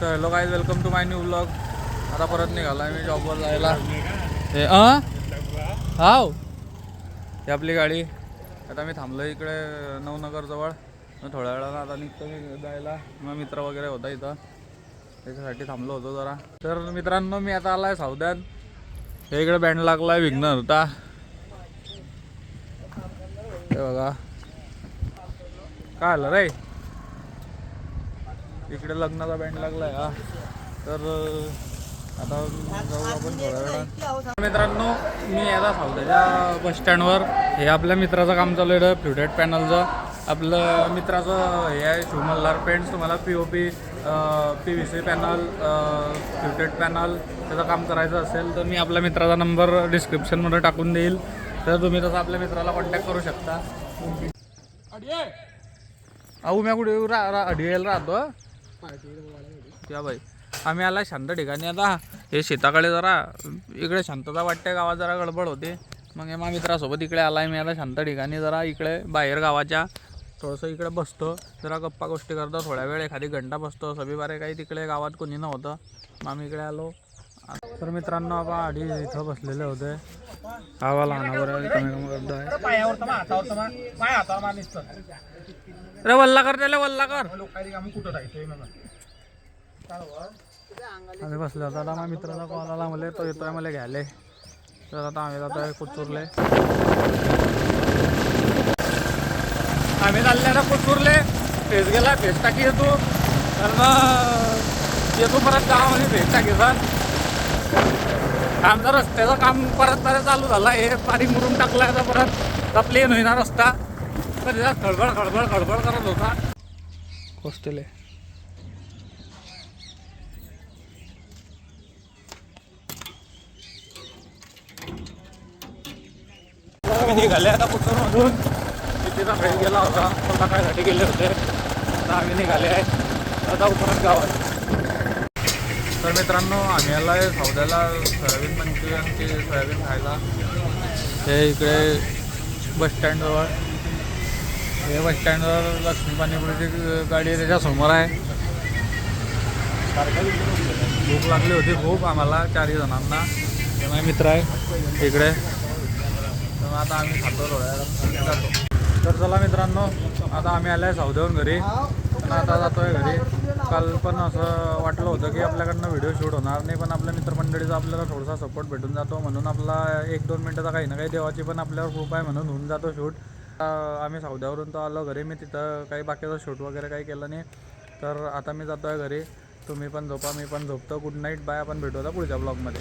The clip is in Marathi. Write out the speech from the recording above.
तर hello guys, welcome to my new vlog. आता परत निघाला मी जॉबवर जायला. हे हाव ही आपली गाडी. आता मी थांबलो इकडे नवनगरजवळ. मग थोड्या वेळाला आता निघतो मी जायला. मग मित्र वगैरे होता इथं, त्याच्यासाठी थांबलो होतो जरा. तर मित्रांनो, मी आता आलाय सावद्यात. हे इकडे बँड लागलाय विघ्न होता हे बघा. काय आलं रे, इकडे लग्नाचा बँड लागलाय हा. तर आता जाऊ आपण थोड्या वेळात. मित्रांनो, मी आता सावद्याच्या बस स्टँडवर. हे आपल्या मित्राचं काम चालू आहे फ्लुटेड पॅनलचं. आपलं मित्राचं हे आहे शिव मल्हार पेंट्स. तुम्हाला POP PVC पॅनल, फ्लुटेड पॅनल त्याचं काम करायचं असेल तर मी आपल्या मित्राचा नंबर डिस्क्रिप्शनमध्ये टाकून देईल. तर तुम्ही तसं आपल्या मित्राला कॉन्टॅक्ट करू शकता. अहो मी कुठे अडियाला राहतो त्या बाई. आम्ही आला शांत ठिकाणी. आता हे शेताकडे जरा इकडे शांतता वाटते, गावात जरा गडबड होते. मग हे माझ्या मित्रासोबत इकडे आलाय मी आता शांत ठिकाणी. जरा इकडे बाहेर गावाच्या थोडंसं इकडे बसतो, जरा गप्पा गोष्टी करतो थोड्या वेळ, एखादी घंटा बसतो. सभीबारे काही तिकडे गावात कोणी नव्हतं, मग आम्ही इकडे आलो. तर मित्रांनो, आपण इथं बसलेले होते. गावाला हाणावर कमी कमी करतो आहे. अरे वल्ला कर, त्याला वल्ला कर. आम्ही बसलो होतो. आता माझ्या मित्राचा कॉल आला मला, तो येतोय मला घ्यायला. तर आता आम्ही जातोय कुचुरले. आम्ही चालले आता कुचुरले. फेस गेला, फेस टाकी येतो. तर मग येतो परत गावामध्ये फेस टाकीचा. आमचा रस्त्याचं काम परत चालू झालं. हे पाणी मुरून टाकलं आता परत प्लेन होईना रस्ता. तर खळबळ खळबळ खळबळ करत होता. कोस्टेले निघाले आता कुचूरमधून. तिथेचा फ्रेंड गेला होता, तो टाकायसाठी गेले होते. आता आम्ही निघाले आहे आता परत गावात. तर मित्रांनो, आम्ही आला आहे सावद्याला सोयाबीन मंचुरियनची सोयाबीन खायला. हे इकडे बसस्टँडजवळ. हे बसस्टँडवर लक्ष्मी पाणीपुरीची गाडी आहे, त्याच्यासमोर आहे. भूक लागली होती खूप आम्हाला 4 जणांना. हे माझे मित्र आहे इकडे. तर आता आम्ही खातो थोड्या वेळात जातो. तर चला मित्रांनो, आता आम्ही आलो आहे सावद्याहून घरी. आणि आता जातो आहे घरी. काल पण असं वाटलं होतं की आपल्याकडनं व्हिडिओ शूट होणार नाही, पण आपल्या मित्रमंडळीचा आपल्याला थोडासा सपोर्ट भेटून जातो. म्हणून आपला 1-2 मिनटाचा काही ना काही देवाची पण आपल्यावर खूप आहे, म्हणून होऊन जातो शूट. आम्ही सावद्यावरून तर आलो घरी. मी तिथं काही बाकीचं शूट वगैरे काही केलं नाही. तर आता मी जातो आहे घरी. तुम्ही पण झोपा, मी पण झोपतो. Good night, bye. आपण भेटू आता पुढच्या ब्लॉगमध्ये.